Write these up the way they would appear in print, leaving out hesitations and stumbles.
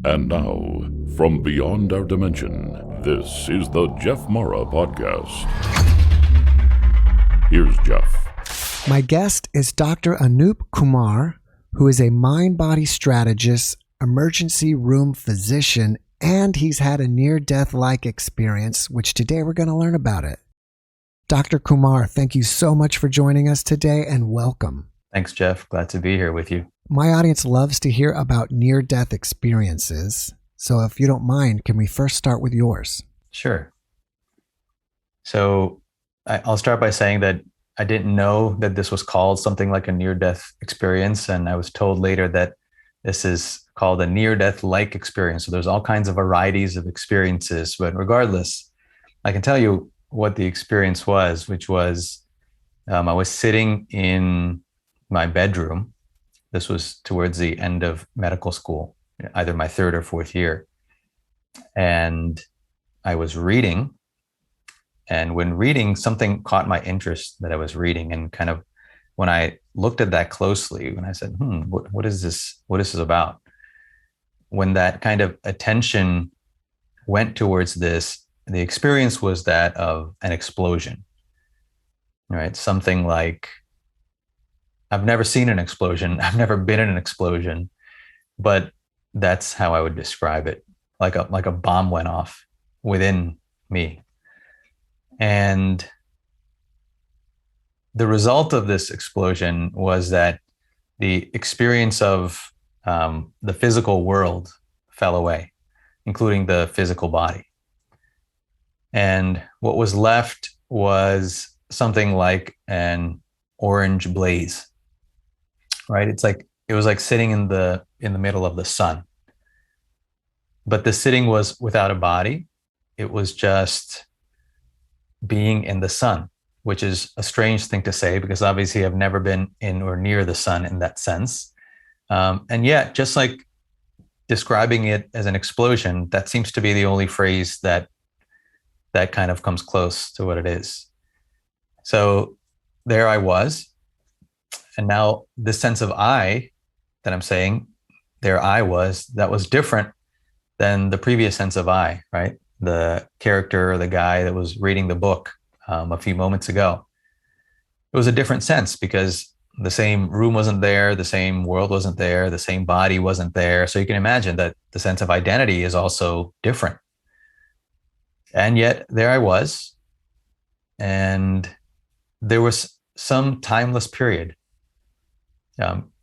And now, from beyond our dimension, this is the JeffMara podcast. Here's Jeff. My guest is Dr. Anoop Kumar, who is a mind-body strategist, emergency room physician, and he's had a near-death-like experience, which today we're going to learn about it. Dr. Kumar, thank you so much for joining us today and welcome. Thanks, Jeff. Glad to be here with you. My audience loves to hear about near-death experiences. So if you don't mind, can we first start with yours? Sure. So I'll start by saying that I didn't know that this was called something like a near-death experience. And I was told later that this is called a near-death-like experience. So there's all kinds of varieties of experiences. But regardless, I can tell you what the experience was, which was I was sitting in my bedroom. This was towards the end of medical school, either my third or fourth year. And I was reading. And when reading, something caught my interest that I was reading. And kind of when I looked at that closely, when I said, what is this? What is this about? When that kind of attention went towards this, the experience was that of an explosion, right? Something like, I've never seen an explosion. I've never been in an explosion, but that's how I would describe it. Like a bomb went off within me. And the result of this explosion was that the experience of the physical world fell away, including the physical body. And what was left was something like an orange blaze, right? It was like sitting in the middle of the sun. But the sitting was without a body. It was just being in the sun, which is a strange thing to say because obviously I've never been in or near the sun in that sense. And yet, just like describing it as an explosion, that seems to be the only phrase that kind of comes close to what it is. So there I was. And now this sense of I that I'm saying, there I was, that was different than the previous sense of I, right? The character or the guy that was reading the book a few moments ago. It was a different sense because the same room wasn't there, the same world wasn't there, the same body wasn't there. So you can imagine that the sense of identity is also different. And yet there I was, and there was some timeless period.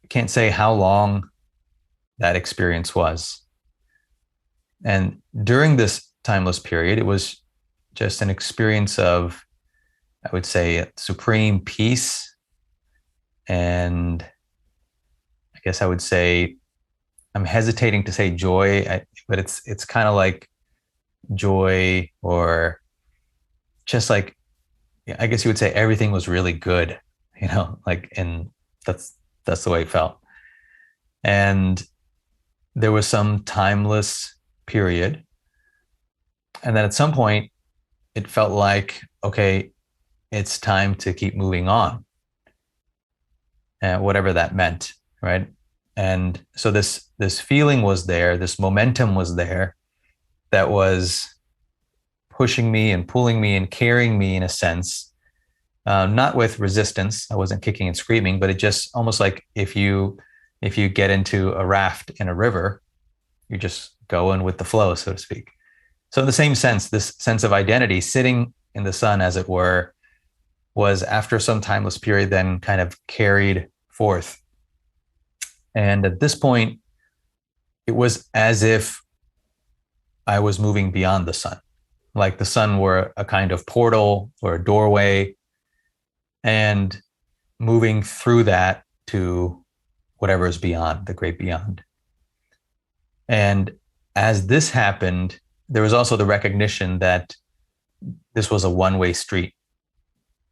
Can't say how long that experience was. And during this timeless period, it was just an experience of, I would say, supreme peace. And I guess I would say, I'm hesitating to say joy, but it's kind of like joy, or just like, I guess you would say everything was really good, and that's the way it felt. And there was some timeless period. And then at some point it felt like, okay, it's time to keep moving on. And whatever that meant, right? And so this feeling was there, this momentum was there that was pushing me and pulling me and carrying me in a sense, not with resistance. I wasn't kicking and screaming, but it just almost like if you get into a raft in a river, you're just going with the flow, so to speak. So in the same sense, this sense of identity sitting in the sun, as it were, was after some timeless period then kind of carried forth. And at this point, it was as if I was moving beyond the sun, like the sun were a kind of portal or a doorway, and moving through that to whatever is beyond, the great beyond. And as this happened, there was also the recognition that this was a one-way street,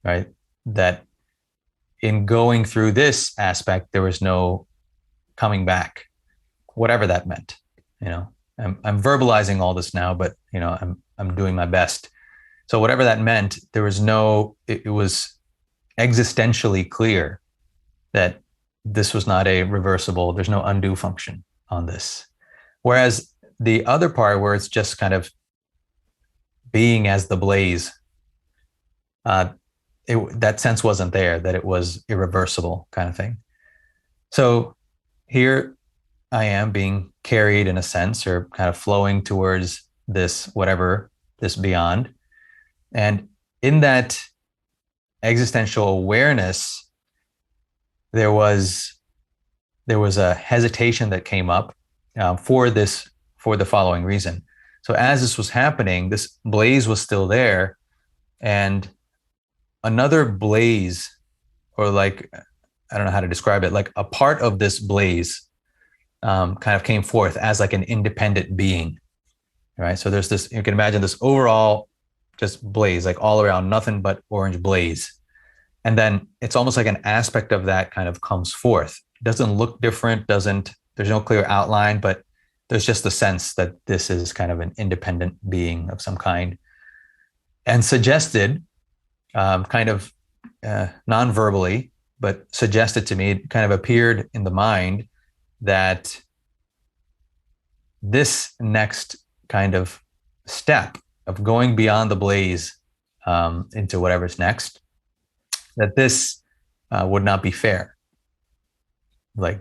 right? That in going through this aspect, there was no coming back, whatever that meant. I'm verbalizing all this now, but I'm doing my best. So whatever that meant, there was it was existentially clear that this was not a reversible, there's no undo function on this. Whereas the other part where it's just kind of being as the blaze, that sense wasn't there, that it was irreversible kind of thing. So here I am being carried in a sense, or kind of flowing towards this, whatever, this beyond. And in that existential awareness, there was a hesitation that came up for the following reason. So as this was happening, this blaze was still there, and another blaze, or like, I don't know how to describe it, like a part of this blaze kind of came forth as like an independent being, right? So there's this, you can imagine this overall just blaze, like all around, nothing but orange blaze. And then it's almost like an aspect of that kind of comes forth. It doesn't look different, there's no clear outline, but there's just the sense that this is kind of an independent being of some kind. And suggested, kind of non-verbally, but suggested to me, it kind of appeared in the mind that this next kind of step of going beyond the blaze into whatever's next, that this would not be fair. Like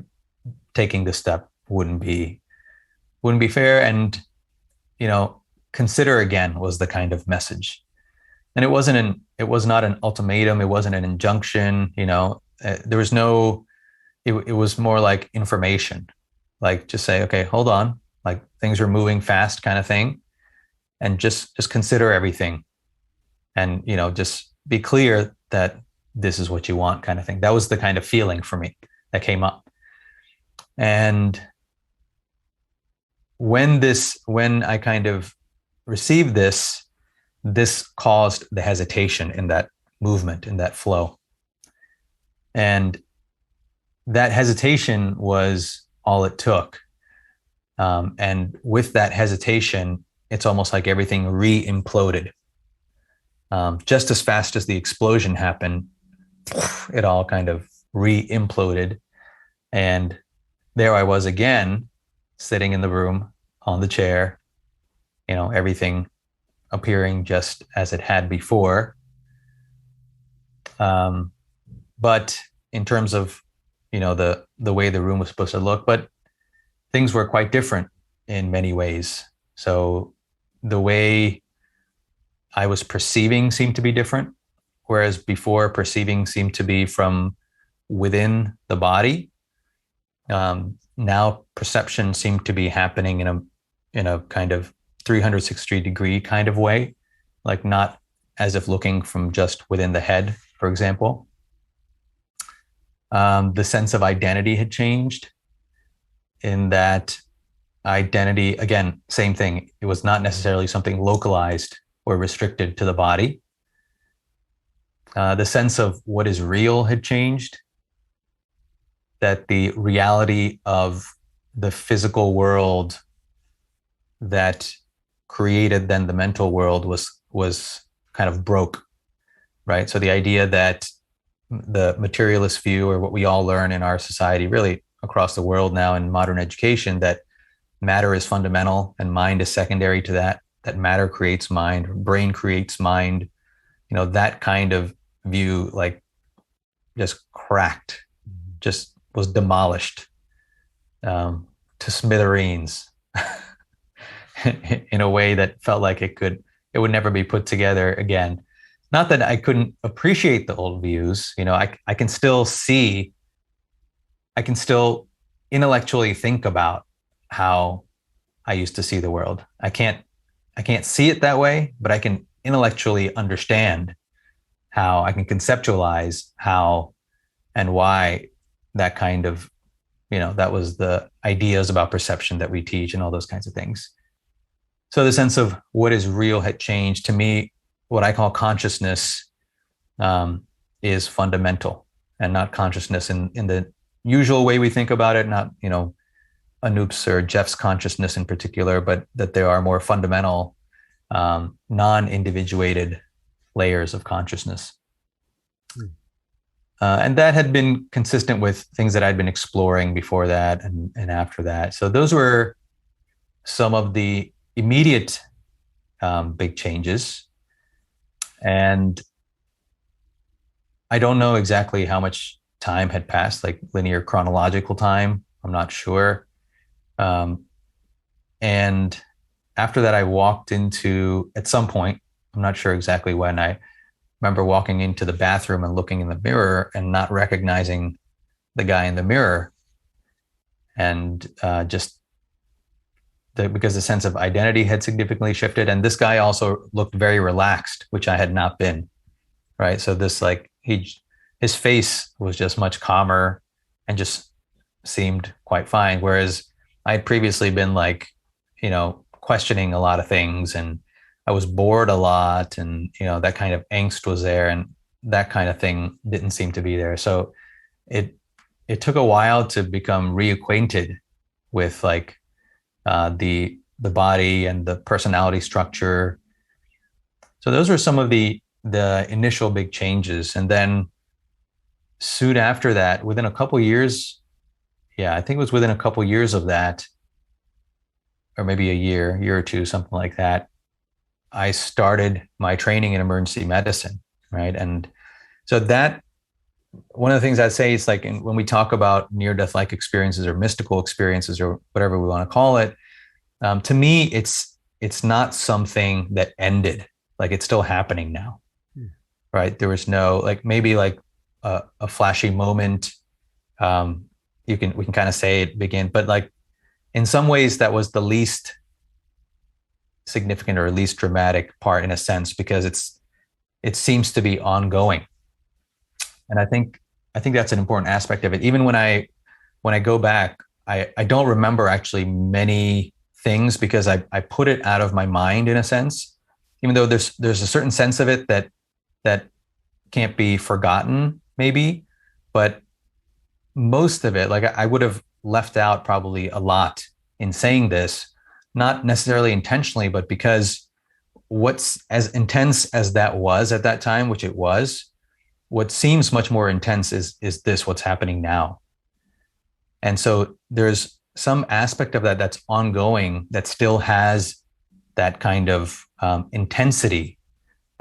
taking this step wouldn't be fair, and consider again was the kind of message. And it was not an ultimatum, it wasn't an injunction, there was no, it was more like information, like just say, okay, hold on, like things are moving fast kind of thing, and just consider everything, and just be clear that this is what you want kind of thing. That was the kind of feeling for me that came up. And when I kind of received this caused the hesitation in that movement, in that flow. And that hesitation was all it took. And with that hesitation, it's almost like everything re-imploded. Just as fast as the explosion happened, it all kind of re-imploded. And there I was again, sitting in the room on the chair, everything appearing just as it had before. But in terms of, the way the room was supposed to look, but things were quite different in many ways. So the way I was perceiving seemed to be different, whereas before perceiving seemed to be from within the body. Now perception seemed to be happening in a kind of 360-degree kind of way, like not as if looking from just within the head, for example. The sense of identity had changed, in that identity, again, same thing. It was not necessarily something localized or restricted to the body. The sense of what is real had changed, that the reality of the physical world that created then the mental world was kind of broke, right? So the idea that the materialist view, or what we all learn in our society, really across the world now in modern education, that matter is fundamental and mind is secondary to that matter creates mind, brain creates mind, that kind of view, like just cracked, just was demolished to smithereens in a way that felt like it would never be put together again. Not that I couldn't appreciate the old views, I can still intellectually think about how I used to see the world. I can't see it that way, but I can intellectually understand how, I can conceptualize how and why that kind of, that was the ideas about perception that we teach and all those kinds of things. So the sense of what is real had changed. To me, what I call consciousness is fundamental, and not consciousness in the usual way we think about it, not, Anoop's or Jeff's consciousness in particular, but that there are more fundamental, non-individuated layers of consciousness. And that had been consistent with things that I'd been exploring before that and after that. So those were some of the immediate big changes. And I don't know exactly how much time had passed, like linear chronological time. I'm not sure. And after that, I walked into, at some point, I'm not sure exactly when, I remember walking into the bathroom and looking in the mirror and not recognizing the guy in the mirror. And because the sense of identity had significantly shifted. And this guy also looked very relaxed, which I had not been, right? So this, like, his face was just much calmer and just seemed quite fine. Whereas I had previously been, like, questioning a lot of things, and I was bored a lot, and that kind of angst was there, and that kind of thing didn't seem to be there. So it took a while to become reacquainted with, like, the body and the personality structure. So those were some of the initial big changes. And then soon after that, within a couple years, I think it was within a couple years of that, or maybe a year or two, something like that, I started my training in emergency medicine, right? And so that, one of the things I'd say is, like, when we talk about near-death-like experiences or mystical experiences or whatever we want to call it, to me, it's not something that ended. Like, it's still happening now, right? There was no, like, maybe like a flashy moment. We can kind of say it began, but, like, in some ways that was the least significant or least dramatic part, in a sense, because it seems to be ongoing. And I think that's an important aspect of it. Even when I go back, I don't remember actually many things, because I put it out of my mind, in a sense, even though there's a certain sense of it that can't be forgotten, maybe. But most of it, like, I would have left out probably a lot in saying this, not necessarily intentionally, but because what's as intense as that was at that time, which it was, what seems much more intense is this, what's happening now. And so there's some aspect of that that's ongoing, that still has that kind of intensity,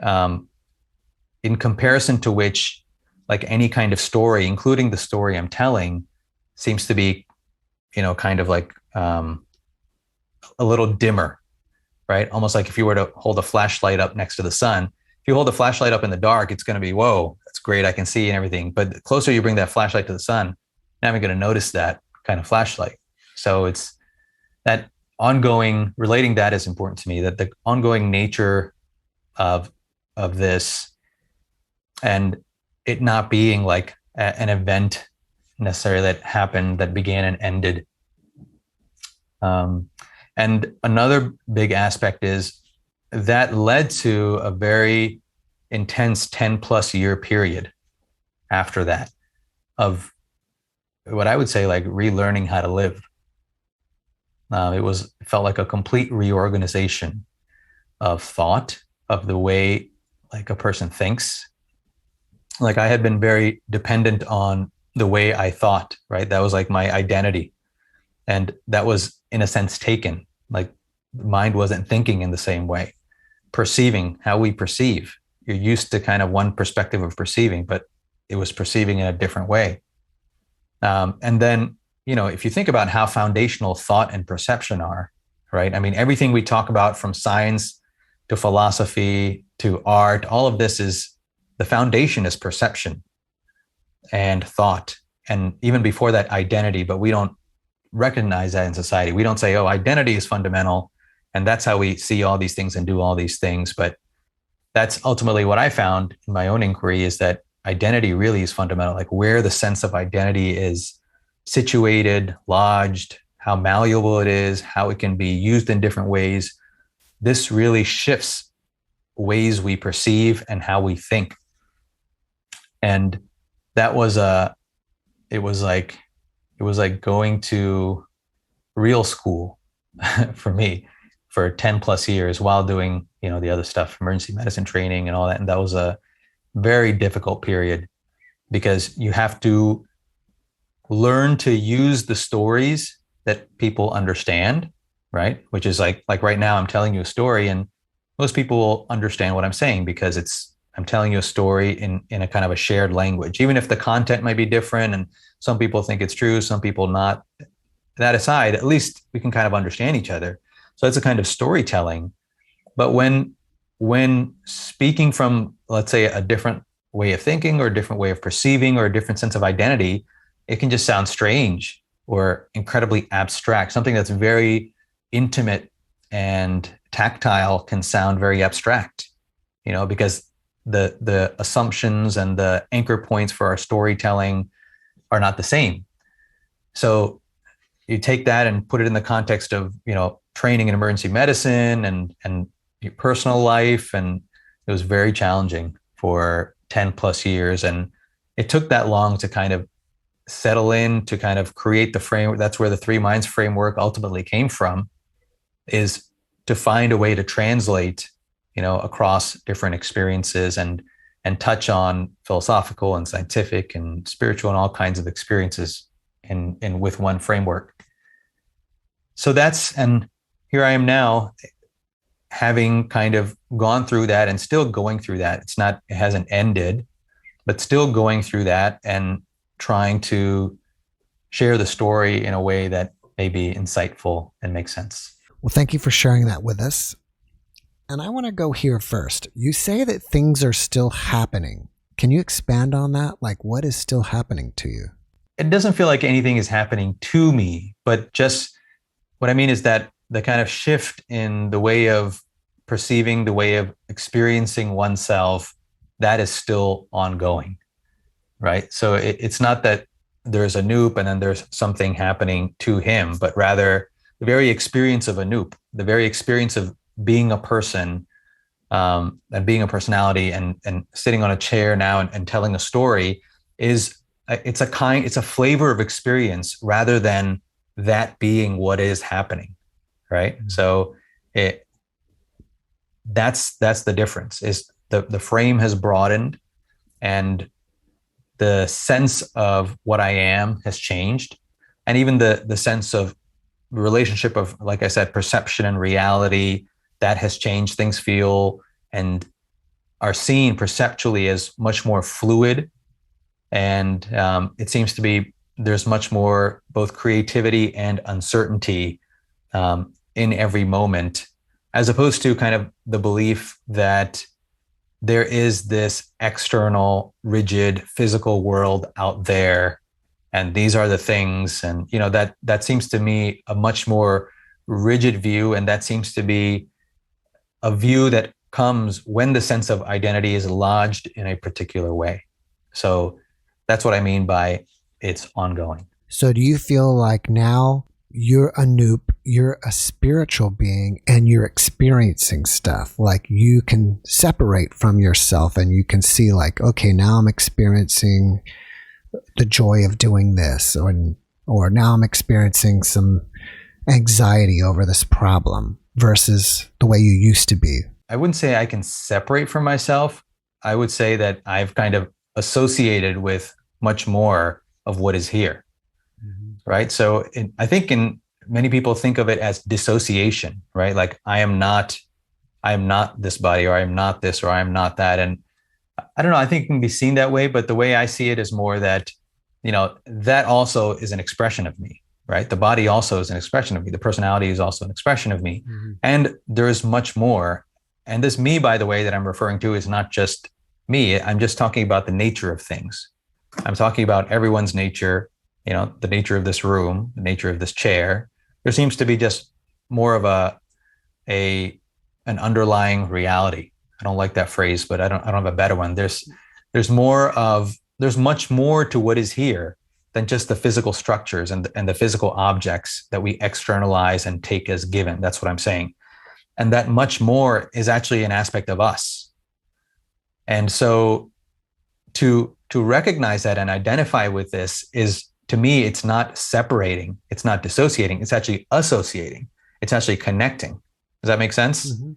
in comparison to which, like, any kind of story, including the story I'm telling, seems to be, kind of like a little dimmer, right? Almost like if you were to hold a flashlight up next to the sun. If you hold a flashlight up in the dark, it's going to be, whoa, that's great, I can see and everything. But the closer you bring that flashlight to the sun, now I'm going to notice that kind of flashlight. So it's that ongoing, relating that is important to me, that the ongoing nature of this, and it not being like an event necessarily that happened, that began and ended. And another big aspect is that led to a very intense 10+ year period after that of what I would say, like, relearning how to live. It felt like a complete reorganization of thought, of the way, like, a person thinks. Like, I had been very dependent on the way I thought, right? That was like my identity. And that was, in a sense, taken. Like, the mind wasn't thinking in the same way. Perceiving, how we perceive. You're used to kind of one perspective of perceiving, but it was perceiving in a different way. And then, if you think about how foundational thought and perception are, right? I mean, everything we talk about, from science to philosophy to art, all of this is, the foundation is perception and thought. And even before that, identity, but we don't recognize that in society. We don't say, oh, identity is fundamental, and that's how we see all these things and do all these things. But that's ultimately what I found in my own inquiry, is that identity really is fundamental, like where the sense of identity is situated, lodged, how malleable it is, how it can be used in different ways. This really shifts ways we perceive and how we think. And that was it was like going to real school for me for 10+ years while doing, the other stuff, emergency medicine training and all that. And that was a very difficult period, because you have to learn to use the stories that people understand right? Which is like right now I'm telling you a story, and most people will understand what I'm saying because I'm telling you a story in a kind of a shared language, even if the content might be different and some people think it's true, some people not. That aside, at least we can kind of understand each other. So it's a kind of storytelling. But when speaking from, let's say, a different way of thinking or a different way of perceiving or a different sense of identity, it can just sound strange or incredibly abstract. Something that's very intimate and tactile can sound very abstract, because the assumptions and the anchor points for our storytelling are not the same. So you take that and put it in the context of, training in emergency medicine and your personal life. And it was very challenging for 10 plus years. And it took that long to kind of settle in, to kind of create the framework. That's where the Three Minds framework ultimately came from, is to find a way to translate, across different experiences and touch on philosophical and scientific and spiritual and all kinds of experiences in with one framework. So and here I am now, having kind of gone through that and still going through that. It hasn't ended, but still going through that and trying to share the story in a way that may be insightful and makes sense. Well, thank you for sharing that with us. And I want to go here first. You say that things are still happening. Can you expand on that? Like, what is still happening to you? It doesn't feel like anything is happening to me, but just what I mean is that the kind of shift in the way of perceiving, the way of experiencing oneself, that is still ongoing, right? So it's not that there's Anoop and then there's something happening to him, but rather the very experience of Anoop, the very experience of being a person, and being a personality and sitting on a chair now and telling a story it's a flavor of experience rather than that being what is happening, right? Mm-hmm. So that's the difference, is the frame has broadened and the sense of what I am has changed. And even the sense of relationship of, like I said, perception and reality, that has changed. Things feel and are seen perceptually as much more fluid. And it seems to be there's much more both creativity and uncertainty in every moment, as opposed to kind of the belief that there is this external, rigid, physical world out there, and these are the things. And that seems to me a much more rigid view, and that seems to be a view that comes when the sense of identity is lodged in a particular way. So that's what I mean by it's ongoing. So do you feel like now you're Anoop, you're a spiritual being, and you're experiencing stuff, like you can separate from yourself and you can see like, okay, now I'm experiencing the joy of doing this, or now I'm experiencing some anxiety over this problem versus the way you used to be? I wouldn't say I can separate from myself. I would say that I've kind of associated with much more of what is here, right? So I think many people think of it as dissociation, right? Like I am not this body, or I am not this, or I am not that. And I don't know, I think it can be seen that way, but the way I see it is more that, that also is an expression of me, right? The body also is an expression of me. The personality is also an expression of me. Mm-hmm. And there is much more. And this me, by the way, that I'm referring to is not just me. I'm just talking about the nature of things. I'm talking about everyone's nature, the nature of this room, the nature of this chair. There seems to be just more of an underlying reality. I don't like that phrase, but I don't have a better one. There's much more to what is here than just the physical structures and the physical objects that we externalize and take as given. That's what I'm saying. And that much more is actually an aspect of us. And so to recognize that and identify with this is, to me, it's not separating, it's not dissociating, it's actually associating, it's actually connecting. Does that make sense? Mm-hmm.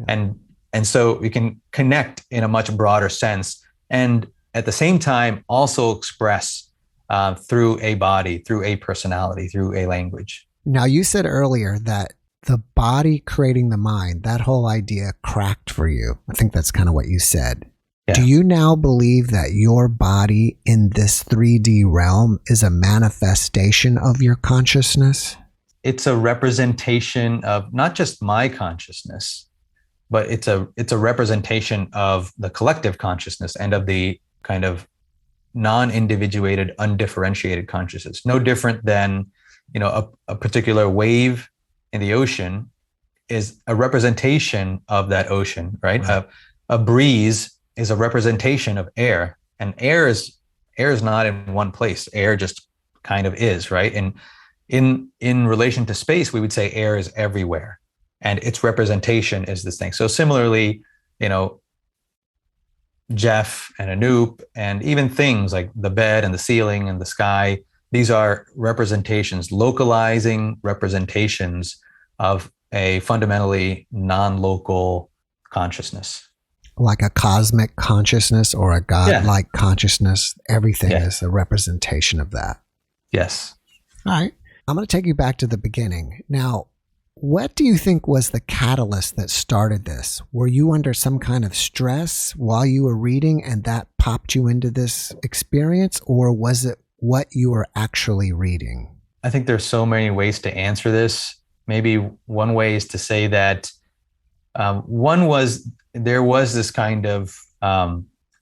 Yeah. And so we can connect in a much broader sense, and at the same time also express through a body, through a personality, through a language. Now, you said earlier that the body creating the mind, that whole idea cracked for you. I think that's kind of what you said. Yeah. Do you now believe that your body in this 3D realm is a manifestation of your consciousness? It's a representation of not just my consciousness, but it's a representation of the collective consciousness and of the kind of non-individuated, undifferentiated consciousness. No different than, a particular wave in the ocean is a representation of that ocean, right? A breeze is a representation of air, and air is not in one place. Air just kind of is, right? And in relation to space, we would say air is everywhere, and its representation is this thing. So similarly, Jeff and Anoop, and even things like the bed and the ceiling and the sky, these are representations, localizing representations of a fundamentally non-local consciousness. Like a cosmic consciousness or a God-like consciousness. Everything is a representation of that. Yes. All right. I'm going to take you back to the beginning. Now, what do you think was the catalyst that started this? Were you under some kind of stress while you were reading and that popped you into this experience, or was it what you were actually reading? I think there's so many ways to answer this. Maybe one way is to say that there was this kind of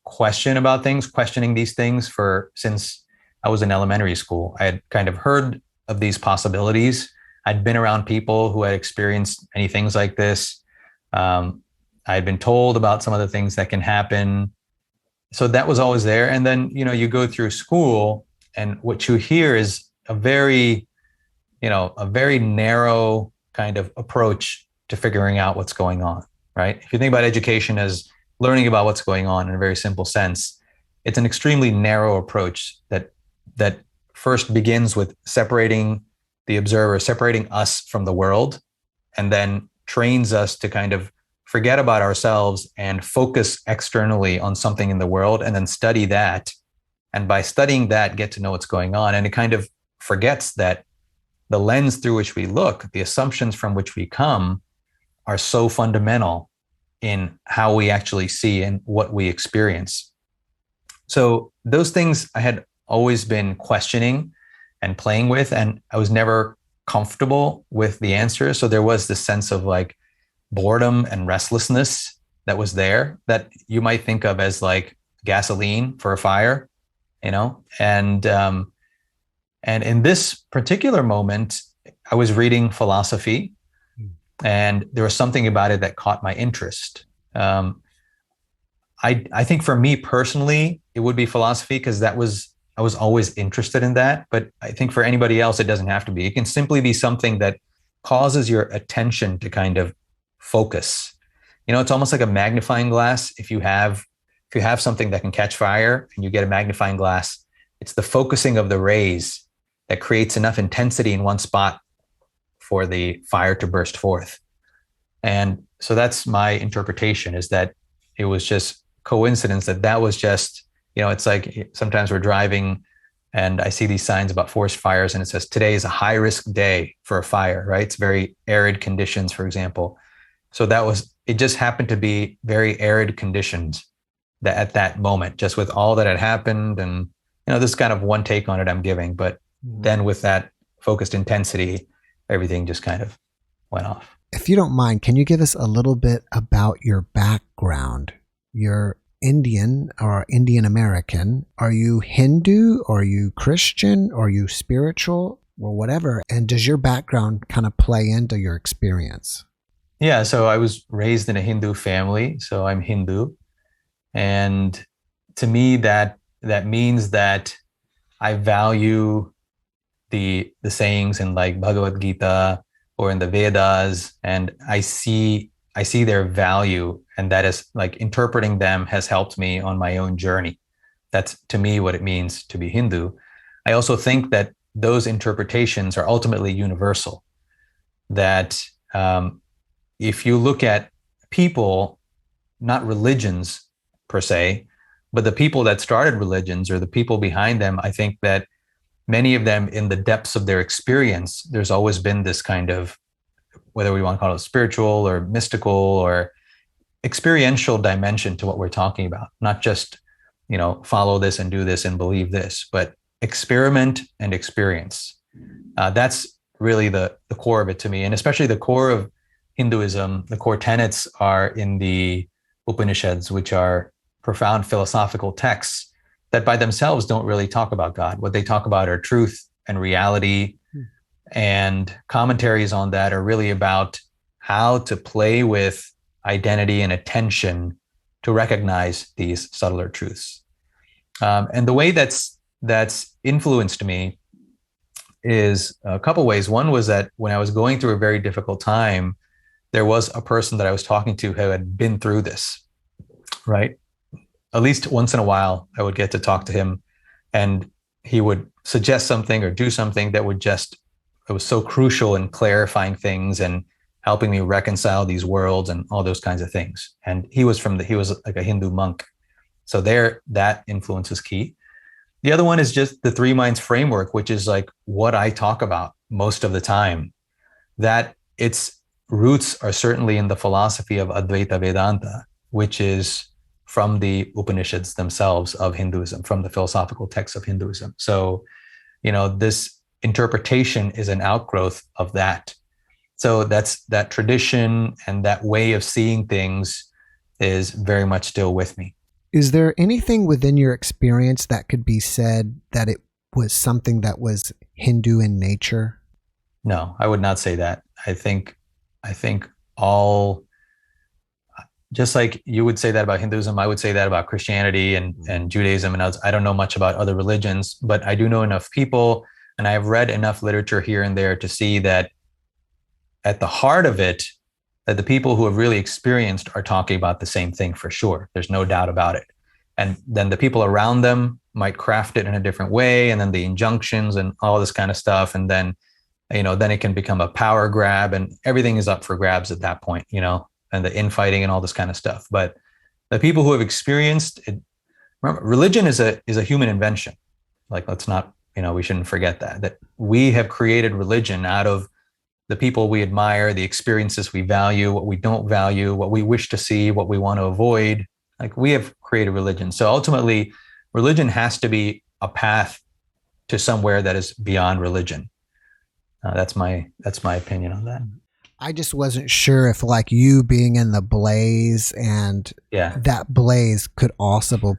questioning these things since I was in elementary school. I had kind of heard of these possibilities. I'd been around people who had experienced many things like this. I had been told about some of the things that can happen. So that was always there. And then, you go through school and what you hear is a very narrow kind of approach to figuring out what's going on, right? If you think about education as learning about what's going on in a very simple sense, it's an extremely narrow approach that first begins with separating the observer, separating us from the world, and then trains us to kind of forget about ourselves and focus externally on something in the world, and then study that. And by studying that, get to know what's going on. And it kind of forgets that the lens through which we look, the assumptions from which we come, are so fundamental in how we actually see and what we experience. So those things I had always been questioning and playing with, and I was never comfortable with the answers. So there was this sense of like boredom and restlessness that was there that you might think of as like gasoline for a fire, and in this particular moment, I was reading philosophy, and there was something about it that caught my interest. I think for me personally, it would be philosophy because I was always interested in that. But I think for anybody else, it doesn't have to be. It can simply be something that causes your attention to kind of focus. It's almost like a magnifying glass. If you have something that can catch fire and you get a magnifying glass, it's the focusing of the rays that creates enough intensity in one spot for the fire to burst forth. And so that's my interpretation, is that it was just coincidence that was just, it's like sometimes we're driving and I see these signs about forest fires and it says, today is a high risk day for a fire, right? It's very arid conditions, for example. So it just happened to be very arid conditions that at that moment, just with all that had happened. And, this is kind of one take on it I'm giving, but then with that focused intensity, everything just kind of went off. If you don't mind, can you give us a little bit about your background? You're Indian or Indian American. Are you Hindu? Are you Christian? Are you spiritual or whatever? And does your background kind of play into your experience? Yeah, so I was raised in a Hindu family, so I'm Hindu. And to me, that means that I value the sayings in like Bhagavad Gita or in the Vedas, and I see their value, and that is like interpreting them has helped me on my own journey. That's to me what it means to be Hindu. I also think that those interpretations are ultimately universal. That if you look at people, not religions per se, but the people that started religions or the people behind them, I think that many of them in the depths of their experience, there's always been this kind of whether we want to call it spiritual or mystical or experiential dimension to what we're talking about, not just, follow this and do this and believe this, but experiment and experience. That's really the core of it to me. And especially the core of Hinduism, the core tenets are in the Upanishads, which are profound philosophical texts that by themselves don't really talk about God. What they talk about are truth and reality, and commentaries on that are really about how to play with identity and attention to recognize these subtler truths. And the way that's influenced me is a couple ways. One was that when I was going through a very difficult time, there was a person that I was talking to who had been through this, right? At least once in a while, I would get to talk to him, and he would suggest something or do something that it was so crucial in clarifying things and helping me reconcile these worlds and all those kinds of things. And he was like a Hindu monk. So that influence is key. The other one is just the three minds framework, which is like what I talk about most of the time, that its roots are certainly in the philosophy of Advaita Vedanta, which is from the Upanishads themselves of Hinduism, from the philosophical texts of Hinduism. So, this interpretation is an outgrowth of that. So that tradition and that way of seeing things is very much still with me. Is there anything within your experience that could be said that it was something that was Hindu in nature? No, I would not say that. I think all, just like you would say that about Hinduism, I would say that about Christianity and Judaism and others. I don't know much about other religions, but I do know enough people, and I have read enough literature here and there to see that at the heart of it, that the people who have really experienced are talking about the same thing for sure. There's no doubt about it. And then the people around them might craft it in a different way, and then the injunctions and all this kind of stuff. And then, then it can become a power grab, and everything is up for grabs at that point, and the infighting and all this kind of stuff. But the people who have experienced it, remember, religion is a human invention. Like, let's not, we shouldn't forget that we have created religion out of the people we admire, the experiences we value, what we don't value, what we wish to see, what we want to avoid. Like, we have created religion. So ultimately, religion has to be a path to somewhere that is beyond religion. That's my opinion on that. I just wasn't sure if, like, you being in the blaze and that blaze could also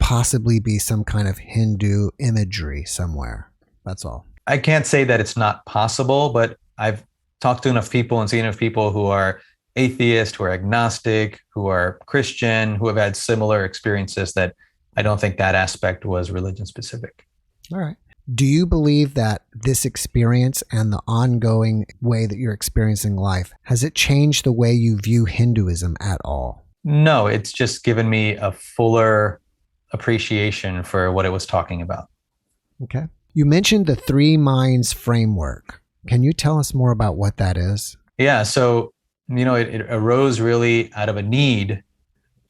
possibly be some kind of Hindu imagery somewhere. That's all. I can't say that it's not possible, but I've talked to enough people and seen enough people who are atheist, who are agnostic, who are Christian, who have had similar experiences, that I don't think that aspect was religion specific. All right. Do you believe that this experience and the ongoing way that you're experiencing life, has it changed the way you view Hinduism at all? No, it's just given me a fuller appreciation for what it was talking about. Okay. You mentioned the three minds framework. Can you tell us more about what that is? Yeah. So, it arose really out of a need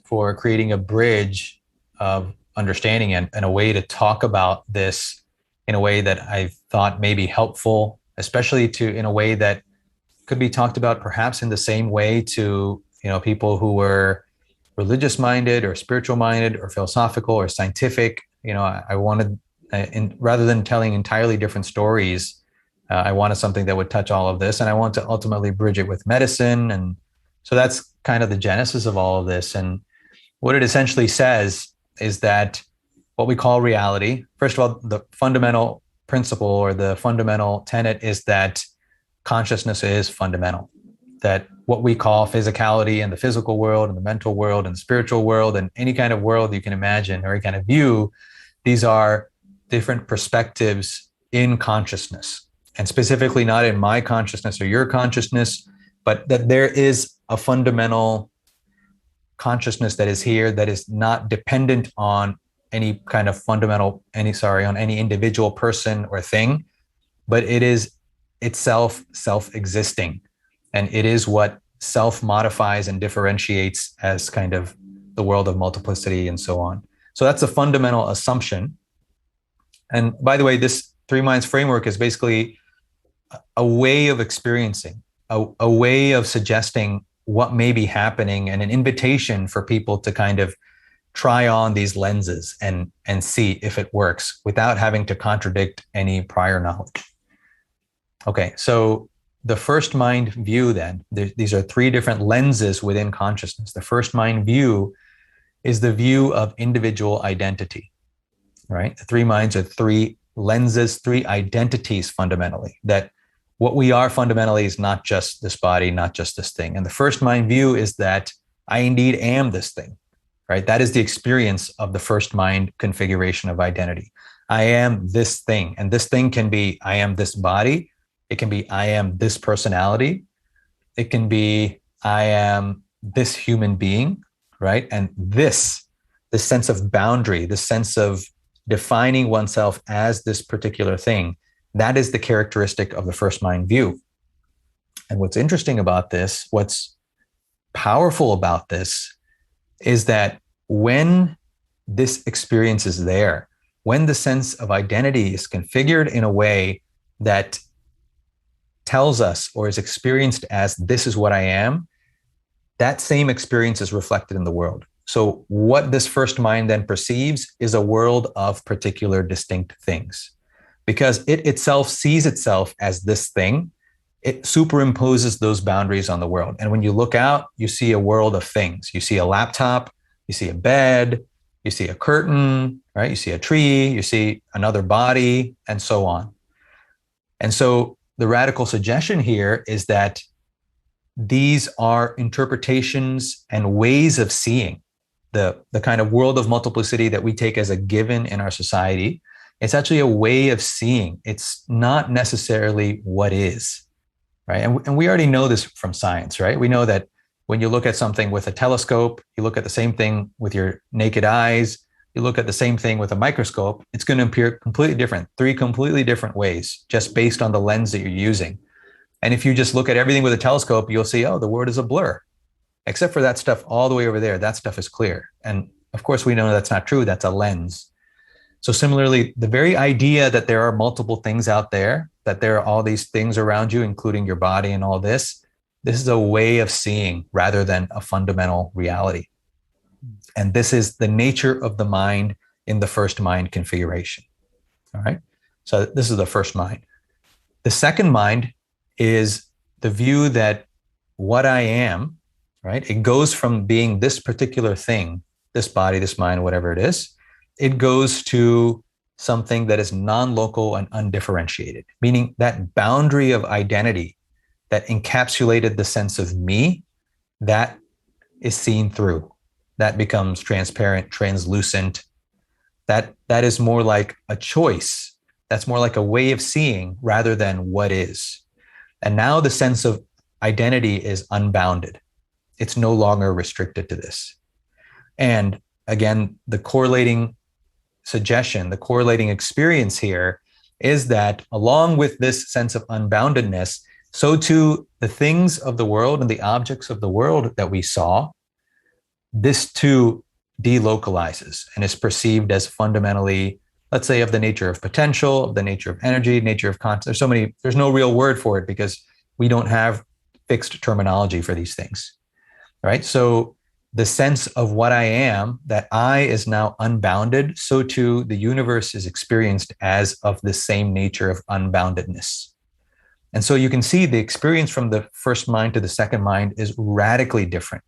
for creating a bridge of understanding and a way to talk about this in a way that I thought may be helpful, especially in a way that could be talked about perhaps in the same way to, people who were religious minded or spiritual minded or philosophical or scientific. I wanted, rather than telling entirely different stories, I wanted something that would touch all of this, and I want to ultimately bridge it with medicine. And so that's kind of the genesis of all of this. And what it essentially says is that what we call reality, first of all, the fundamental principle or the fundamental tenet is that consciousness is fundamental, that what we call physicality and the physical world and the mental world and the spiritual world and any kind of world you can imagine or any kind of view, these are different perspectives in consciousness. And specifically not in my consciousness or your consciousness, but that there is a fundamental consciousness that is here that is not dependent on any kind of on any individual person or thing, but it is itself self-existing. And it is what self-modifies and differentiates as kind of the world of multiplicity and so on. So that's a fundamental assumption. And by the way, this three minds framework is basically a way of experiencing a way of suggesting what may be happening and an invitation for people to kind of try on these lenses and see if it works without having to contradict any prior knowledge. Okay, so the first mind view then, these are three different lenses within consciousness. The first mind view is the view of individual identity, right? The three minds are three lenses, three identities fundamentally, that what we are fundamentally is not just this body, not just this thing. And the first mind view is that I indeed am this thing, right? That is the experience of the first mind configuration of identity. I am this thing, and this thing can be, I am this body. It can be, I am this personality. It can be, I am this human being, right? And this sense of boundary, the sense of defining oneself as this particular thing, that is the characteristic of the first mind view. And what's interesting about this, what's powerful about this, is that when this experience is there, when the sense of identity is configured in a way that tells us or is experienced as this is what I am, that same experience is reflected in the world. So what this first mind then perceives is a world of particular distinct things. Because it itself sees itself as this thing, it superimposes those boundaries on the world. And when you look out, you see a world of things. You see a laptop, you see a bed, you see a curtain, right? You see a tree, you see another body, and so on. And so the radical suggestion here is that these are interpretations and ways of seeing the kind of world of multiplicity that we take as a given in our society. It's actually a way of seeing. It's not necessarily what is, right? And we already know this from science, right? We know that when you look at something with a telescope, you look at the same thing with your naked eyes, you look at the same thing with a microscope, it's going to appear completely different, three completely different ways, just based on the lens that you're using. And if you just look at everything with a telescope, you'll see, oh, the world is a blur. Except for that stuff all the way over there, that stuff is clear. And of course, we know that's not true. That's a lens. So similarly, the very idea that there are multiple things out there, that there are all these things around you, including your body and all this is a way of seeing rather than a fundamental reality. And this is the nature of the mind in the first mind configuration. All right. So this is the first mind. The second mind is the view that what I am, right? It goes from being this particular thing, this body, this mind, whatever it is, it goes to something that is non-local and undifferentiated, meaning that boundary of identity that encapsulated the sense of me, that is seen through. That becomes transparent, translucent. That is more like a choice. That's more like a way of seeing rather than what is. And now the sense of identity is unbounded. It's no longer restricted to this. And again, the correlating suggestion, the correlating experience here is that along with this sense of unboundedness, so too the things of the world and the objects of the world that we saw, this too delocalizes and is perceived as fundamentally, let's say, of the nature of potential, of the nature of energy, nature of content. There's no real word for it because we don't have fixed terminology for these things, right? So the sense of what I am, that I is now unbounded, so too the universe is experienced as of the same nature of unboundedness. And so you can see the experience from the first mind to the second mind is radically different.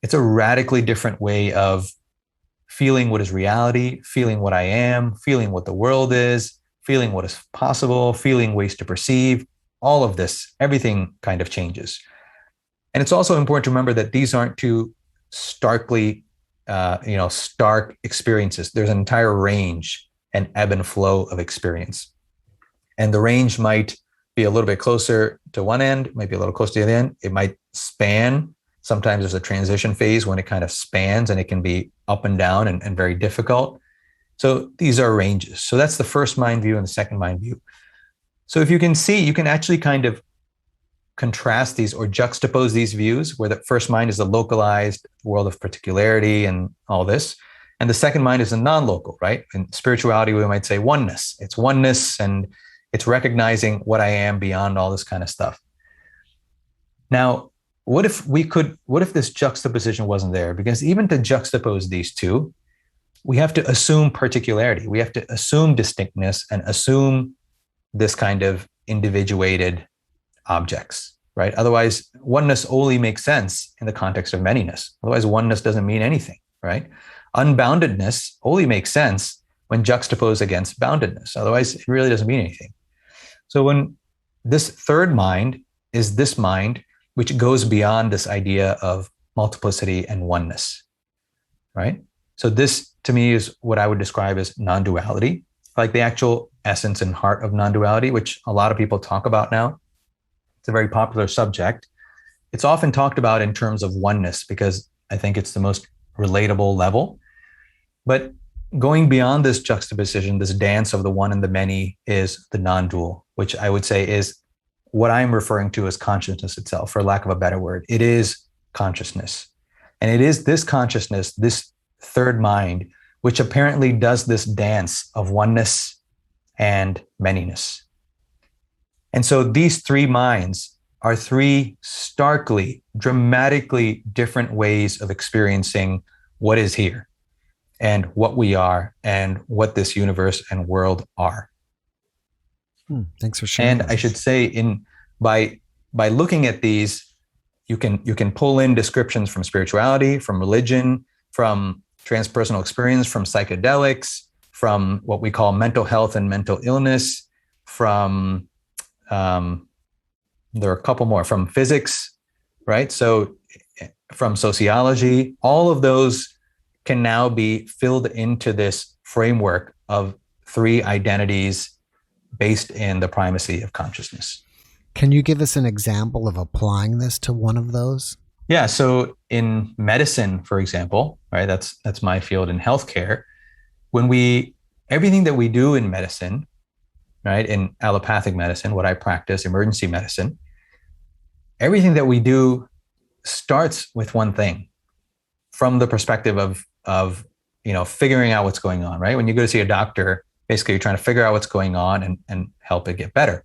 It's a radically different way of feeling what is reality, feeling what I am, feeling what the world is, feeling what is possible, feeling ways to perceive. All of this, everything kind of changes. And it's also important to remember that these aren't two starkly, stark experiences. There's an entire range and ebb and flow of experience. And the range might be a little bit closer to one end, might be a little closer to the other end. It might span. Sometimes there's a transition phase when it kind of spans and it can be up and down and very difficult. So these are ranges. So that's the first mind view and the second mind view. So if you can see, you can actually kind of contrast these or juxtapose these views, where the first mind is the localized world of particularity and all this. And the second mind is a non-local, right? In spirituality, we might say oneness. It's oneness and it's recognizing what I am beyond all this kind of stuff. Now, what if this juxtaposition wasn't there? Because even to juxtapose these two, we have to assume particularity. We have to assume distinctness and assume this kind of individuated objects, right? Otherwise, oneness only makes sense in the context of manyness. Otherwise, oneness doesn't mean anything, right? Unboundedness only makes sense when juxtaposed against boundedness. Otherwise, it really doesn't mean anything. So when this third mind is this mind, which goes beyond this idea of multiplicity and oneness, right? So this, to me, is what I would describe as non-duality, like the actual essence and heart of non-duality, which a lot of people talk about now. It's a very popular subject. It's often talked about in terms of oneness because I think it's the most relatable level. But going beyond this juxtaposition, this dance of the one and the many, is the non-dual, which I would say is what I'm referring to as consciousness itself, for lack of a better word. It is consciousness. And it is this consciousness, this third mind, which apparently does this dance of oneness and manyness. And so these three minds are three starkly, dramatically different ways of experiencing what is here and what we are and what this universe and world are. Thanks for sharing. And I should say, by looking at these, you can pull in descriptions from spirituality, from religion, from transpersonal experience, from psychedelics, from what we call mental health and mental illness, from there are a couple more, from physics, right? So from sociology, all of those can now be filled into this framework of three identities based in the primacy of consciousness. Can you give us an example of applying this to one of those? Yeah. So in medicine, for example, right, that's my field in healthcare. Everything that we do in medicine, right, in allopathic medicine, what I practice, emergency medicine, everything that we do starts with one thing, from the perspective of figuring out what's going on, right? When you go to see a doctor, basically, you're trying to figure out what's going on and help it get better.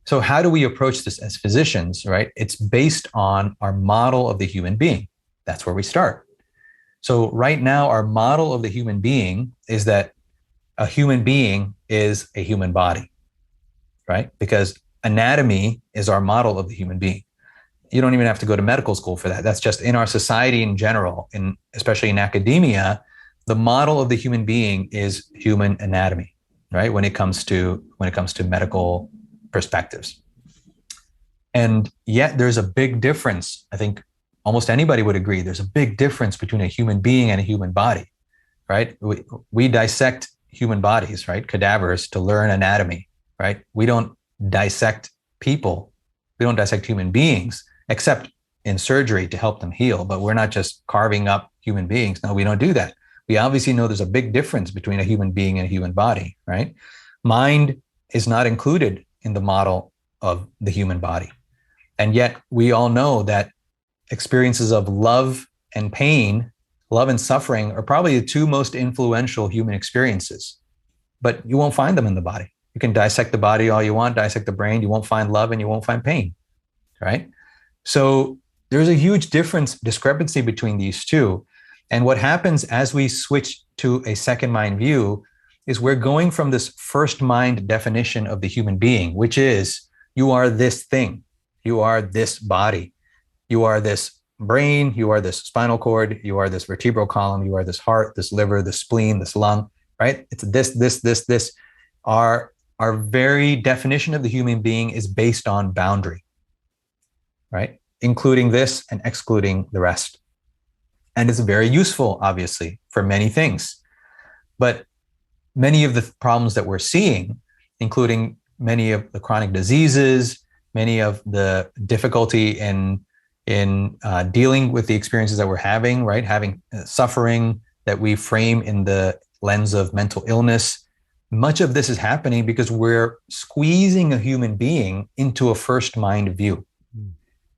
So how do we approach this as physicians, right? It's based on our model of the human being. That's where we start. So right now, our model of the human being is that a human being is a human body, right? Because anatomy is our model of the human being. You don't even have to go to medical school for that. That's just in our society in general, especially in academia. The model of the human being is human anatomy, right? When it comes to medical perspectives. And yet there's a big difference. I think almost anybody would agree. There's a big difference between a human being and a human body, right? We dissect human bodies, right? Cadavers, to learn anatomy, right? We don't dissect people. We don't dissect human beings, except in surgery to help them heal. But we're not just carving up human beings. No, we don't do that. We obviously know there's a big difference between a human being and a human body, right? Mind is not included in the model of the human body. And yet we all know that experiences of love and pain, love and suffering, are probably the two most influential human experiences, but you won't find them in the body. You can dissect the body all you want, dissect the brain, you won't find love and you won't find pain, right? So there's a huge discrepancy between these two. And what happens as we switch to a second mind view is we're going from this first mind definition of the human being, which is you are this thing, you are this body, you are this brain, you are this spinal cord, you are this vertebral column, you are this heart, this liver, this spleen, this lung, right? It's this. Our very definition of the human being is based on boundary, right? Including this and excluding the rest. And it's very useful, obviously, for many things. But many of the problems that we're seeing, including many of the chronic diseases, many of the difficulty in dealing with the experiences that we're having, right? Having suffering that we frame in the lens of mental illness. Much of this is happening because we're squeezing a human being into a first mind view.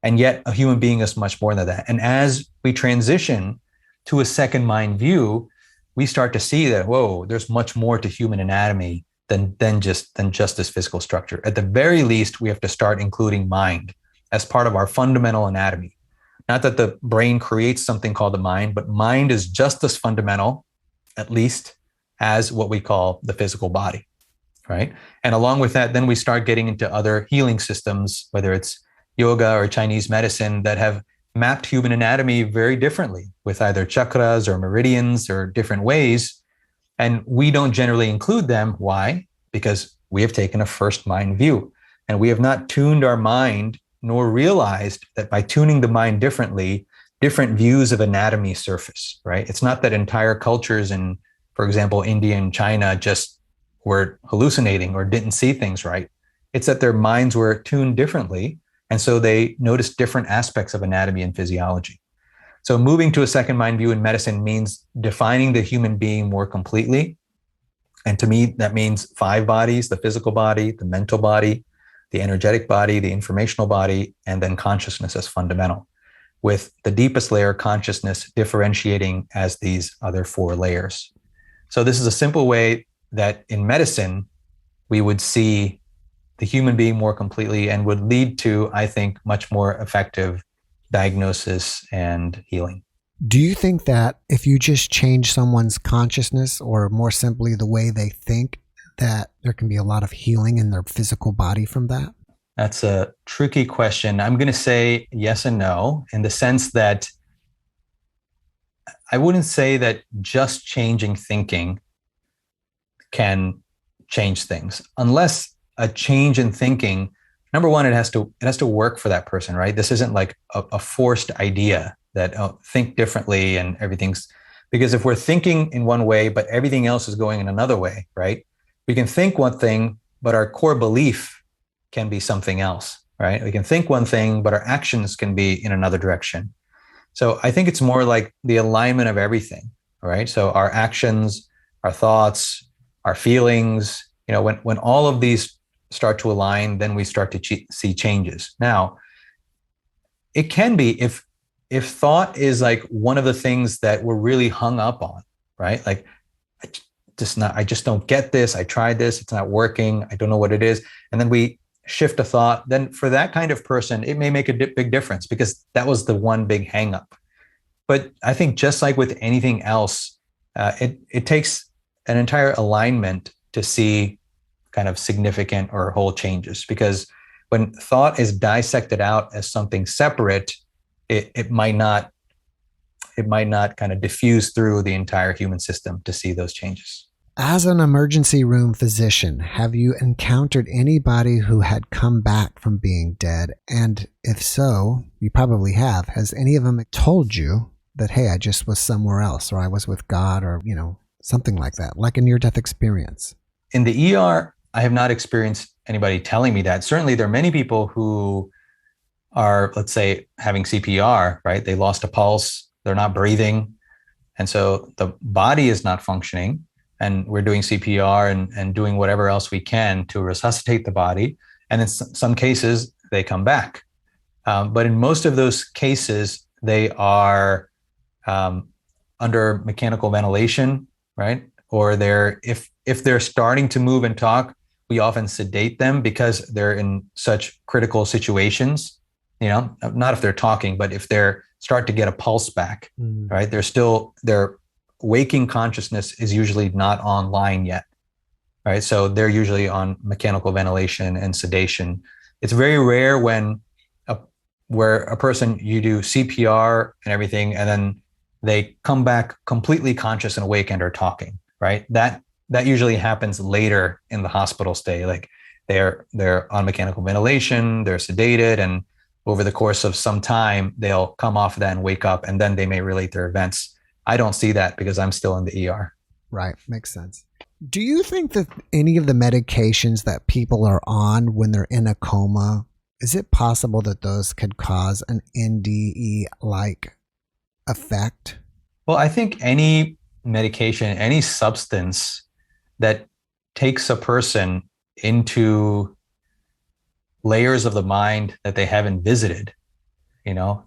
And yet a human being is much more than that. And as we transition to a second mind view, we start to see that, whoa, there's much more to human anatomy than just this physical structure. At the very least, we have to start including mind as part of our fundamental anatomy. Not that the brain creates something called the mind, but mind is just as fundamental, at least, as what we call the physical body, right? And along with that, then we start getting into other healing systems, whether it's yoga or Chinese medicine, that have mapped human anatomy very differently with either chakras or meridians or different ways. And we don't generally include them. Why? Because we have taken a first mind view, and we have not tuned our mind nor realized that by tuning the mind differently, different views of anatomy surface, right? It's not that entire cultures in, for example, India and China just were hallucinating or didn't see things right. It's that their minds were tuned differently, and so they noticed different aspects of anatomy and physiology. So moving to a second mind view in medicine means defining the human being more completely. And to me, that means 5 bodies: the physical body, the mental body, the energetic body, the informational body, and then consciousness as fundamental, with the deepest layer, consciousness, differentiating as these other 4 layers. So this is a simple way that in medicine, we would see the human being more completely and would lead to, I think, much more effective diagnosis and healing. Do you think that if you just change someone's consciousness, or more simply the way they think, that there can be a lot of healing in their physical body from that? That's a tricky question. I'm going to say yes and no, in the sense that I wouldn't say that just changing thinking can change things, unless a change in thinking, number one, it has to work for that person, right? This isn't like a forced idea that think differently and everything's, because if we're thinking in one way, but everything else is going in another way, right? We can think one thing, but our core belief can be something else, right? We can think one thing, but our actions can be in another direction. So I think it's more like the alignment of everything, right? So our actions, our thoughts, our feelings, when all of these start to align, then we start to see changes. Now, it can be if thought is like one of the things that we're really hung up on, right? Like, I just don't get this. I tried this. It's not working. I don't know what it is. And then we shift a thought. Then for that kind of person, it may make a big difference, because that was the one big hang up. But I think just like with anything else, it takes an entire alignment to see kind of significant or whole changes. Because when thought is dissected out as something separate, it might not kind of diffuse through the entire human system to see those changes. As an emergency room physician, have you encountered anybody who had come back from being dead? And if so, you probably have. Has any of them told you that, hey, I just was somewhere else, or I was with God, or, something like that, like a near-death experience? In the ER, I have not experienced anybody telling me that. Certainly, there are many people who are, let's say, having CPR, right? They lost a pulse, they're not breathing. And so the body is not functioning. And we're doing CPR and doing whatever else we can to resuscitate the body. And in some cases, they come back. But in most of those cases, they are under mechanical ventilation, right? Or if they're starting to move and talk, we often sedate them because they're in such critical situations. Not if they're talking, but if they're start to get a pulse back, right? Their waking consciousness is usually not online yet, right? So they're usually on mechanical ventilation and sedation. It's very rare where a person, you do CPR and everything, and then they come back completely conscious and awake and are talking, right? That usually happens later in the hospital stay. Like they're on mechanical ventilation, they're sedated, and over the course of some time, they'll come off that and wake up, and then they may relate their events. I don't see that because I'm still in the ER. Right. Makes sense. Do you think that any of the medications that people are on when they're in a coma, is it possible that those could cause an NDE-like effect? Well, I think any medication, any substance that takes a person into layers of the mind that they haven't visited,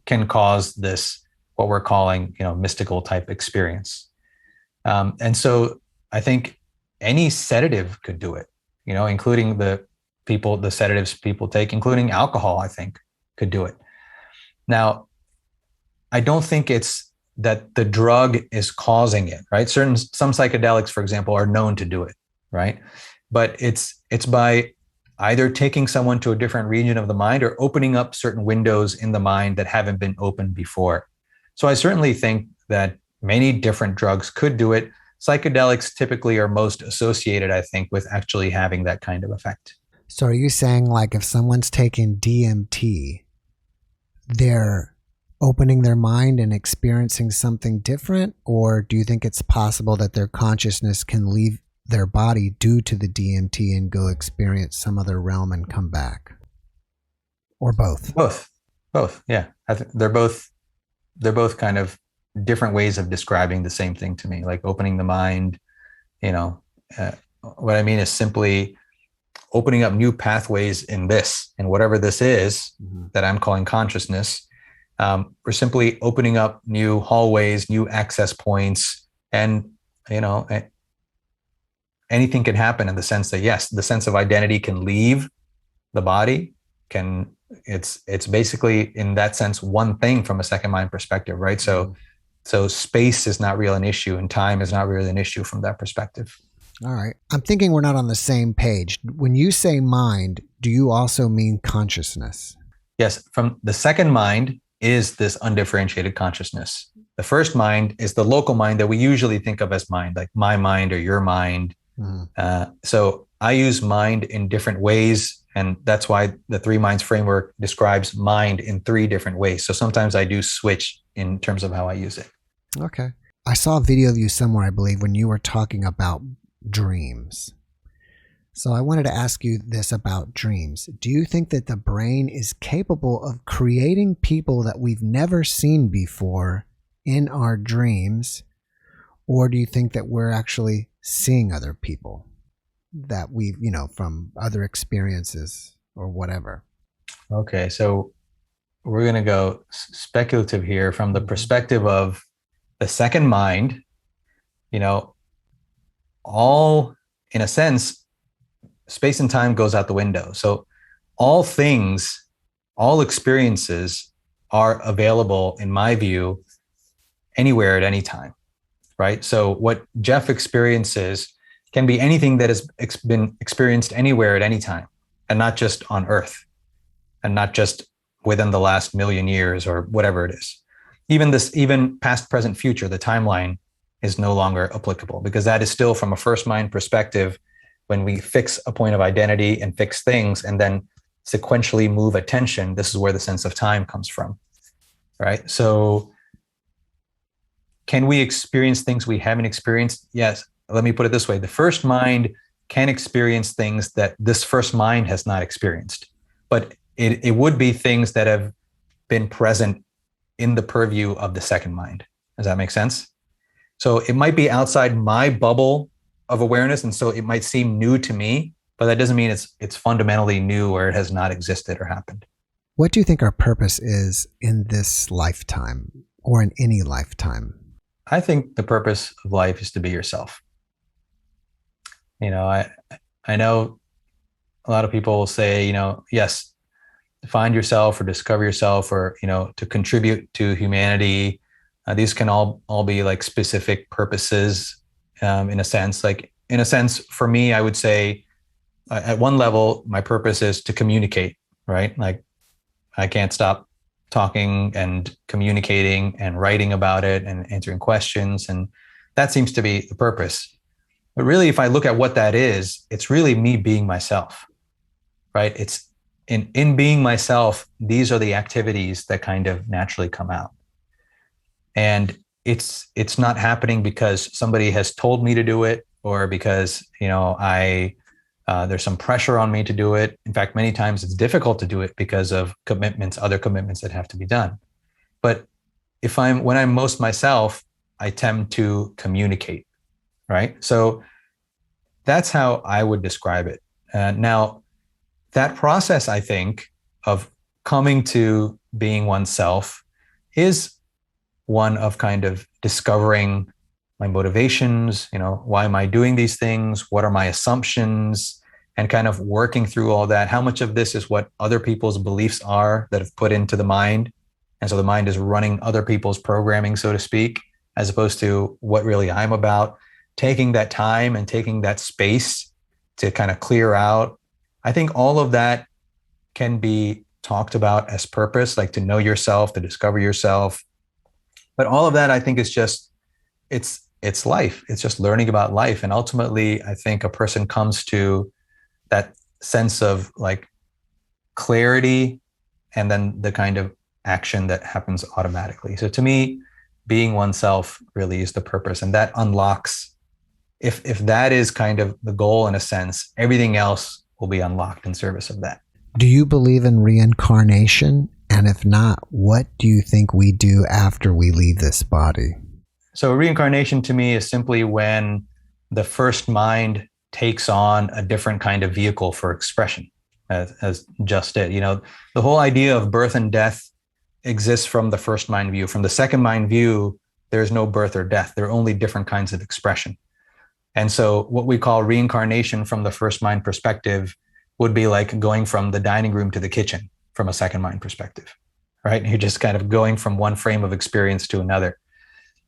can cause this, what we're calling, mystical type experience. And so I think any sedative could do it, including the sedatives people take, including alcohol, I think, could do it. Now, I don't think it's that the drug is causing it, right? Some psychedelics, for example, are known to do it, right? But it's by either taking someone to a different region of the mind or opening up certain windows in the mind that haven't been opened before. So I certainly think that many different drugs could do it. Psychedelics typically are most associated, I think, with actually having that kind of effect. So are you saying, like, if someone's taking DMT, they're opening their mind and experiencing something different? Or do you think it's possible that their consciousness can leave their body due to the DMT and go experience some other realm and come back? Or both? Both. Yeah. I think they're both kind of different ways of describing the same thing to me, like opening the mind. What I mean is simply opening up new pathways in whatever this is that I'm calling consciousness. We're simply opening up new hallways, new access points, and anything can happen in the sense that, yes, the sense of identity can leave the body. It's basically, in that sense, one thing from a second mind perspective, right? So space is not really an issue, and time is not really an issue from that perspective. All right. I'm thinking we're not on the same page. When you say mind, do you also mean consciousness? Yes. From the second mind is this undifferentiated consciousness. The first mind is the local mind that we usually think of as mind, like my mind or your mind. So I use mind in different ways, and that's why the three minds framework describes mind in three different ways. So sometimes I do switch in terms of how I use it. Okay. I saw a video of you somewhere, I believe, when you were talking about dreams. So I wanted to ask you this about dreams. Do you think that the brain is capable of creating people that we've never seen before in our dreams? Or do you think that we're actually seeing other people that we've, from other experiences or whatever? Okay, so we're going to go speculative here from the perspective of the second mind. All, in a sense, space and time goes out the window. So all things, all experiences are available, in my view, anywhere at any time, right? So what Jeff experiences can be anything that has been experienced anywhere at any time, and not just on Earth, and not just within the last million years or whatever it is. Even past, present, future, the timeline is no longer applicable, because that is still from a first mind perspective. When we fix a point of identity and fix things and then sequentially move attention, this is where the sense of time comes from, right? So can we experience things we haven't experienced? Yes. Let me put it this way. The first mind can experience things that this first mind has not experienced, but it would be things that have been present in the purview of the second mind. Does that make sense? So it might be outside my bubble of awareness, and so it might seem new to me, but that doesn't mean it's fundamentally new or it has not existed or happened. What do you think our purpose is in this lifetime or in any lifetime? I think the purpose of life is to be yourself. I know a lot of people will say, yes, find yourself or discover yourself, or, to contribute to humanity. These can all be like specific purposes, in a sense. For me, I would say at one level, my purpose is to communicate, right? Like I can't stop talking and communicating and writing about it and answering questions. And that seems to be the purpose. But really, if I look at what that is, it's really me being myself, right? It's in being myself, these are the activities that kind of naturally come out. And it's not happening because somebody has told me to do it, or because, there's some pressure on me to do it. In fact, many times it's difficult to do it because of other commitments that have to be done. But when I'm most myself, I tend to communicate, right? So that's how I would describe it. Now, that process, I think, of coming to being oneself is one of kind of discovering my motivations, why am I doing these things? What are my assumptions? and kind of working through all that. How much of this is what other people's beliefs are that have put into the mind? And so the mind is running other people's programming, so to speak, as opposed to what really I'm about. Taking that time and taking that space to kind of clear out. I think all of that can be talked about as purpose, like to know yourself, to discover yourself. But all of that, I think, is just, it's life. It's just learning about life. And ultimately, I think a person comes to that sense of like clarity and then the kind of action that happens automatically. So to me, being oneself really is the purpose. And that unlocks, if that is kind of the goal in a sense, everything else will be unlocked in service of that. Do you believe in reincarnation? And if not, what do you think we do after we leave this body? So reincarnation to me is simply when the first mind takes on a different kind of vehicle for expression, as just it. You know, the whole idea of birth and death exists from the first mind view. From the second mind view, there's no birth or death. There are only different kinds of expression. And so what we call reincarnation from the first mind perspective would be like going from the dining room to the kitchen from a second mind perspective, right? You're just kind of going from one frame of experience to another.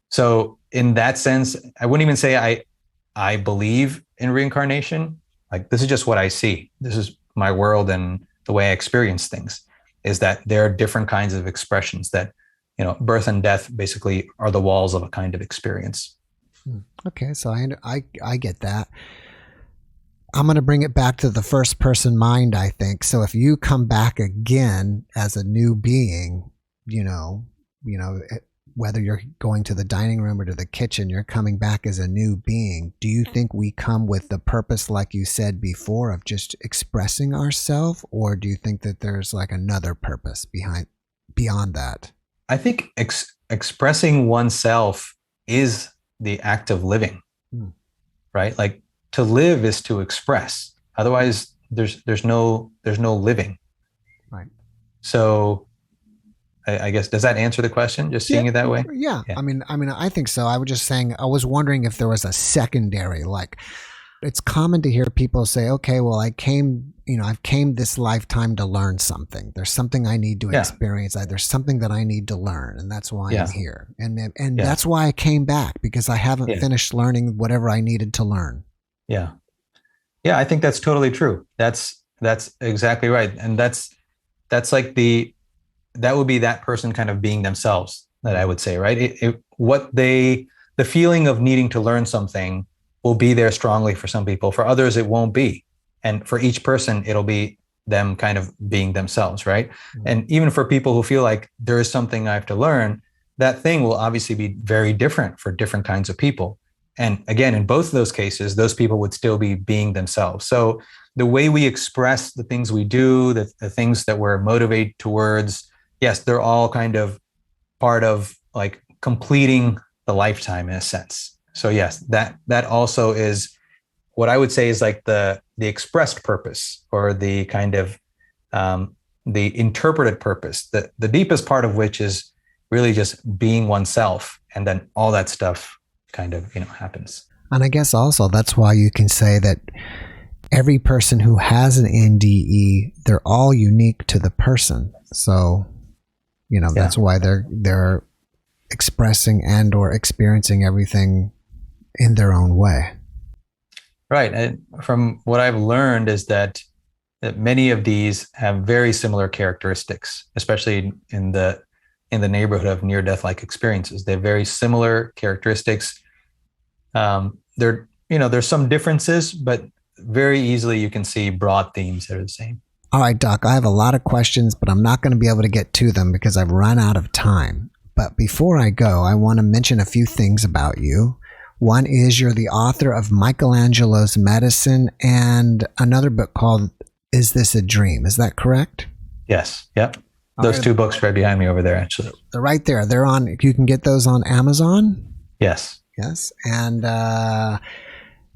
So in that sense, I wouldn't even say I believe in reincarnation. Like, this is just what I see. This is my world and the way I experience things, is that there are different kinds of expressions that, you know, birth and death basically are the walls of a kind of experience. Okay, so I get that. I'm going to bring it back to the first person mind, I think. So if you come back again as a new being, you know, whether you're going to the dining room or to the kitchen, you're coming back as a new being. Do you think we come with the purpose, like you said before, of just expressing ourselves? Or do you think that there's like another purpose beyond that? I think expressing oneself is the act of living, right? Like, to live is to express. Otherwise, there's no living. Right. So I guess, does that answer the question? Just seeing it that way? Yeah. I mean, I think so. I was just saying, I was wondering if there was a secondary, like, it's common to hear people say, okay, well, I've came this lifetime to learn something. There's something I need to experience. There's something that I need to learn. And that's why I'm here. And that's why I came back, because I haven't finished learning whatever I needed to learn. Yeah. Yeah. I think that's totally true. That's exactly right. And that's like that would be that person kind of being themselves, that I would say, right? The feeling of needing to learn something will be there strongly for some people. For others, it won't be. And for each person, it'll be them kind of being themselves, right? Mm-hmm. And even for people who feel like there is something I have to learn, that thing will obviously be very different for different kinds of people. And again, in both of those cases, those people would still be being themselves. So the way we express the things we do, the things that we're motivated towards, yes, they're all kind of part of like completing the lifetime in a sense. So yes, that also is what I would say is like the expressed purpose, or the kind of the interpreted purpose, the deepest part of which is really just being oneself, and then all that stuff kind of, happens. And I guess also that's why you can say that every person who has an NDE, they're all unique to the person. So, that's why they're expressing and or experiencing everything in their own way. Right. And from what I've learned is that many of these have very similar characteristics, especially in the neighborhood of near-death-like experiences. They have very similar characteristics. There's some differences, but very easily you can see broad themes that are the same. All right, Doc, I have a lot of questions, but I'm not going to be able to get to them because I've run out of time. But before I go, I want to mention a few things about you. One is you're the author of Michelangelo's Medicine and another book called Is This a Dream? Is that correct? Yes. Yep. Those two books right behind me over there, actually. They're right there. They're on. You can get those on Amazon? Yes. Yes. And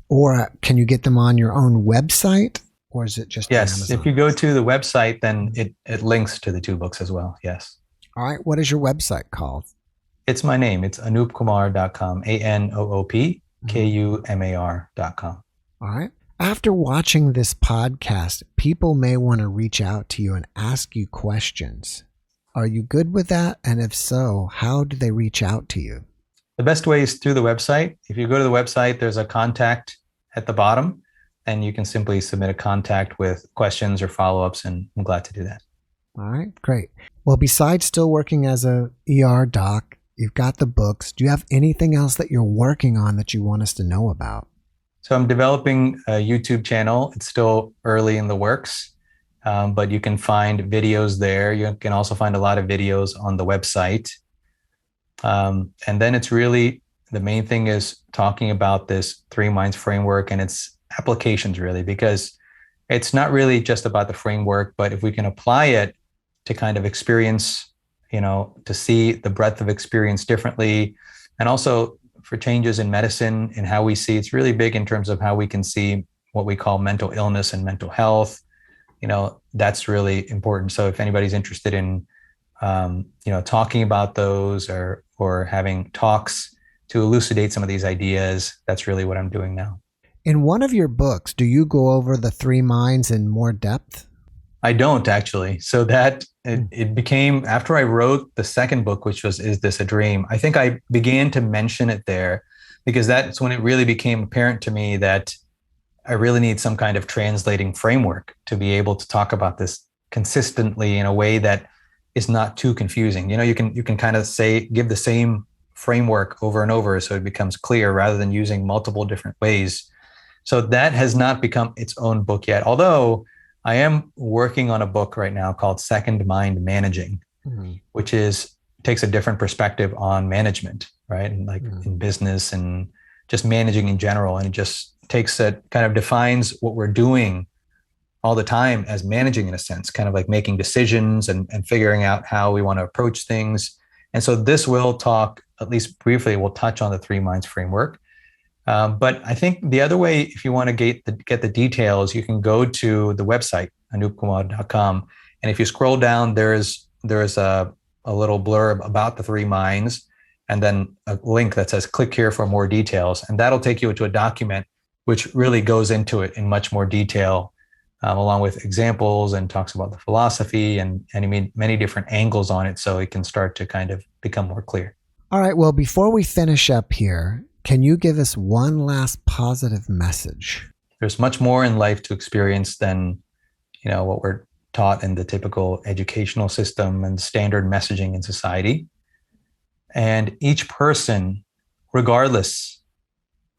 or can you get them on your own website, or is it just yes? on Amazon? If you go to the website, then it links to the two books as well. Yes. All right. What is your website called? It's my name. It's anoopkumar.com. ANOOPKUMAR.com. All right. After watching this podcast, people may want to reach out to you and ask you questions. Are you good with that? And if so, how do they reach out to you? The best way is through the website. If you go to the website, there's a contact at the bottom, and you can simply submit a contact with questions or follow-ups, and I'm glad to do that. All right, great. Well, besides still working as a ER doc, you've got the books. Do you have anything else that you're working on that you want us to know about? So I'm developing a YouTube channel. It's still early in the works, but you can find videos there. You can also find a lot of videos on the website. And then it's really, the main thing is talking about this 3 minds framework and its applications, really, because it's not really just about the framework, but if we can apply it to kind of experience, to see the breadth of experience differently, and also for changes in medicine and how we see, it's really big in terms of how we can see what we call mental illness and mental health. That's really important. So if anybody's interested in, talking about those or having talks to elucidate some of these ideas, that's really what I'm doing now. In one of your books, do you go over the 3 minds in more depth? I don't actually. So that it became, after I wrote the second book, which was Is This a Dream? I think I began to mention it there because that's when it really became apparent to me that I really need some kind of translating framework to be able to talk about this consistently in a way that is not too confusing. You can kind of give the same framework over and over so it becomes clear rather than using multiple different ways. So that has not become its own book yet, although I am working on a book right now called Second Mind Managing, which takes a different perspective on management, right? And in business and just managing in general. And it just kind of defines what we're doing all the time as managing, in a sense, kind of like making decisions and figuring out how we want to approach things. And so this will talk, at least briefly, we'll touch on the 3 minds framework. But I think the other way, if you want to get the details, you can go to the website, anoopkumar.com. And if you scroll down, there's a little blurb about the 3 minds, and then a link that says click here for more details. And that'll take you to a document which really goes into it in much more detail, along with examples, and talks about the philosophy and many different angles on it, so it can start to kind of become more clear. All right, well, before we finish up here, can you give us one last positive message? There's much more in life to experience than, what we're taught in the typical educational system and standard messaging in society. And each person, regardless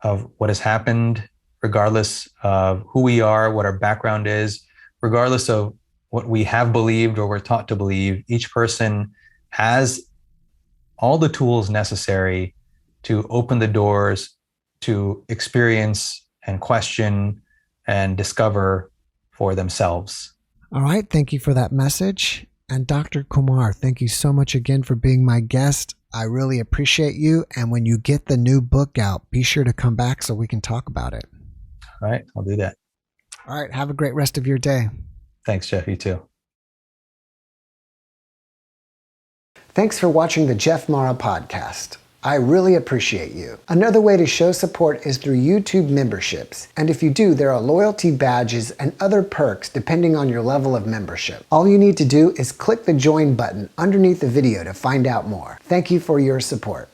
of what has happened, regardless of who we are, what our background is, regardless of what we have believed or we're taught to believe, each person has all the tools necessary to open the doors to experience and question and discover for themselves. All right. Thank you for that message. And Dr. Kumar, thank you so much again for being my guest. I really appreciate you. And when you get the new book out, be sure to come back so we can talk about it. All right. I'll do that. All right. Have a great rest of your day. Thanks, Jeff. You too. Thanks for watching the JeffMara podcast. I really appreciate you. Another way to show support is through YouTube memberships. And if you do, there are loyalty badges and other perks depending on your level of membership. All you need to do is click the join button underneath the video to find out more. Thank you for your support.